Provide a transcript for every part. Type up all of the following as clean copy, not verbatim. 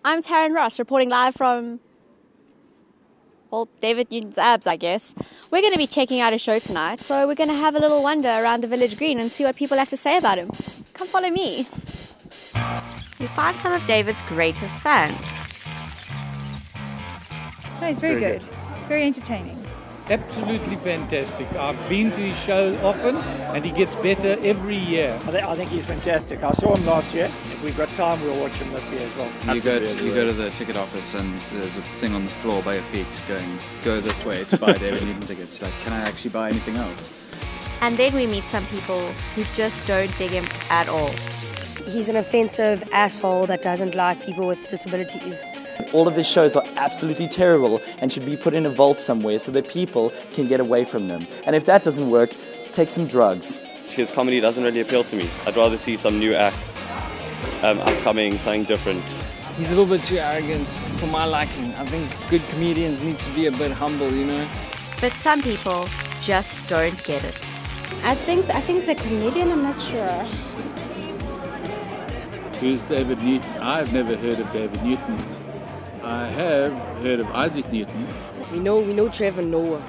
I'm Taryn Ross, reporting live from, well, David Newton's abs, I guess. We're going to be checking out a show tonight, so we're going to have a little wander around the village green and see what people have to say about him. Come follow me. We find some of David's greatest fans. No, he's very good. Very entertaining. Absolutely fantastic. I've been to his show often and he gets better every year. I think he's fantastic. I saw him last year. If we've got time, we'll watch him this year as well. You go to the ticket office and there's a thing on the floor by your feet going, go this way to buy David Newton tickets. Like, can I actually buy anything else? And then we meet some people who just don't dig him at all. He's an offensive asshole that doesn't like people with disabilities. All of his shows are absolutely terrible and should be put in a vault somewhere so that people can get away from them. And if that doesn't work, take some drugs. His comedy doesn't really appeal to me. I'd rather see some new acts, upcoming, something different. He's a little bit too arrogant for my liking. I think good comedians need to be a bit humble, you know? But some people just don't get it. I think it's a comedian, I'm not sure. Who's David Newton? I've never heard of David Newton. I have heard of Isaac Newton. We know Trevor Noah.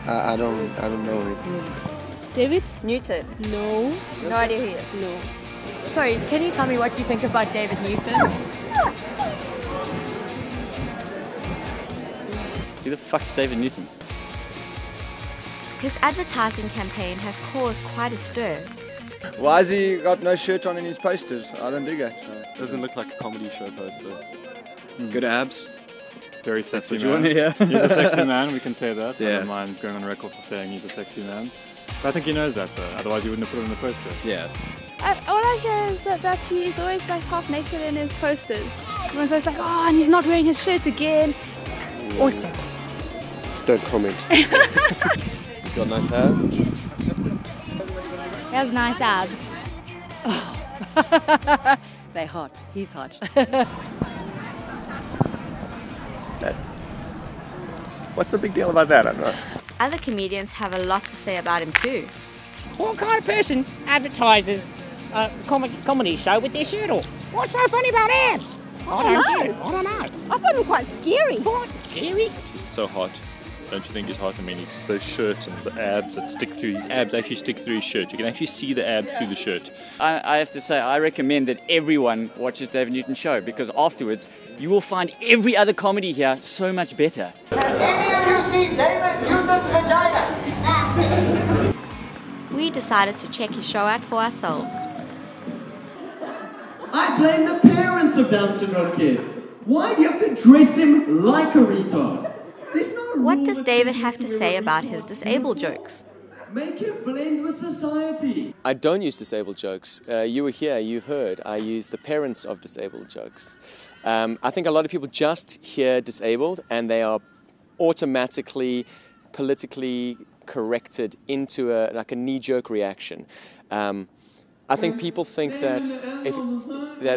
I don't know him. David Newton? No. No idea who he is? No. Sorry, can you tell me what you think about David Newton? Who the fuck's David Newton? His advertising campaign has caused quite a stir. Why has he got no shirt on in his posters? I don't dig it. Doesn't look like a comedy show poster. Good abs. Very sexy man. He's a sexy man, we can say that. Yeah. I don't mind going on record for saying he's a sexy man. But I think he knows that though, otherwise he wouldn't have put it on the poster. Yeah. All I hear is that he's always like half naked in his posters. Everyone's always like, oh, and he's not wearing his shirt again. Awesome. Don't comment. He's got nice hair. He has nice abs. Oh. They're hot. He's hot. What's the big deal about that? I don't know. Other comedians have a lot to say about him too. What kind of person advertises a comedy show with their shirt off? What's so funny about abs? I don't know. I find him quite scary. What? Scary? He's so hot. Don't you think he's hot? I mean, it's those shirts and the abs that stick through. His abs actually stick through his shirt. You can actually see the abs through the shirt. I have to say, I recommend that everyone watches David Newton's show because afterwards you will find every other comedy here so much better. Any of you see David Newton's vagina? We decided to check his show out for ourselves. I blame the parents of Down syndrome kids. Why do you have to dress him like a retard? What does David have to say about his disabled jokes? Make him blend with society. I don't use disabled jokes. You were here, you've heard. I use the parents of disabled jokes. I think a lot of people just hear disabled and they are automatically politically corrected into a knee-jerk reaction. I think people think that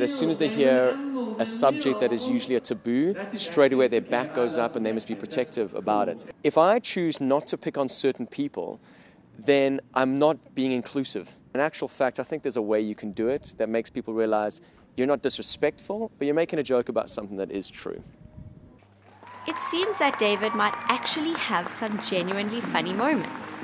as soon as they hear a subject that is usually a taboo, straight away their back goes up and they must be protective about it. If I choose not to pick on certain people, then I'm not being inclusive. In actual fact, I think there's a way you can do it that makes people realize you're not disrespectful, but you're making a joke about something that is true. It seems that David might actually have some genuinely funny moments.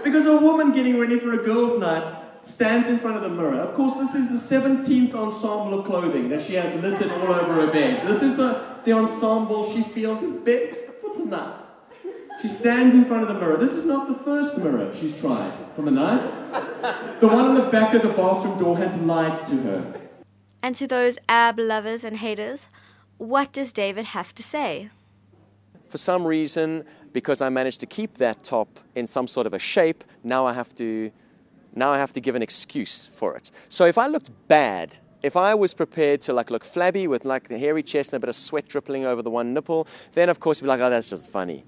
Because a woman getting ready for a girls' night stands in front of the mirror. Of course, this is the 17th ensemble of clothing that she has littered all over her bed. This is the ensemble she feels is best for tonight. She stands in front of the mirror. This is not the first mirror she's tried for the night. The one on the back of the bathroom door has lied to her. And to those ab lovers and haters, what does David have to say? For some reason, because I managed to keep that top in some sort of a shape, now I have to give an excuse for it. So if I looked bad, if I was prepared to look flabby with a hairy chest and a bit of sweat dripping over the one nipple, then of course you'd be like, oh, that's just funny.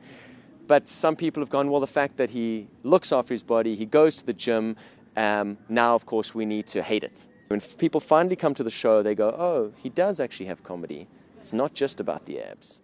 But some people have gone, well, the fact that he looks after his body, he goes to the gym, now of course we need to hate it. When people finally come to the show, they go, oh, he does actually have comedy. It's not just about the abs.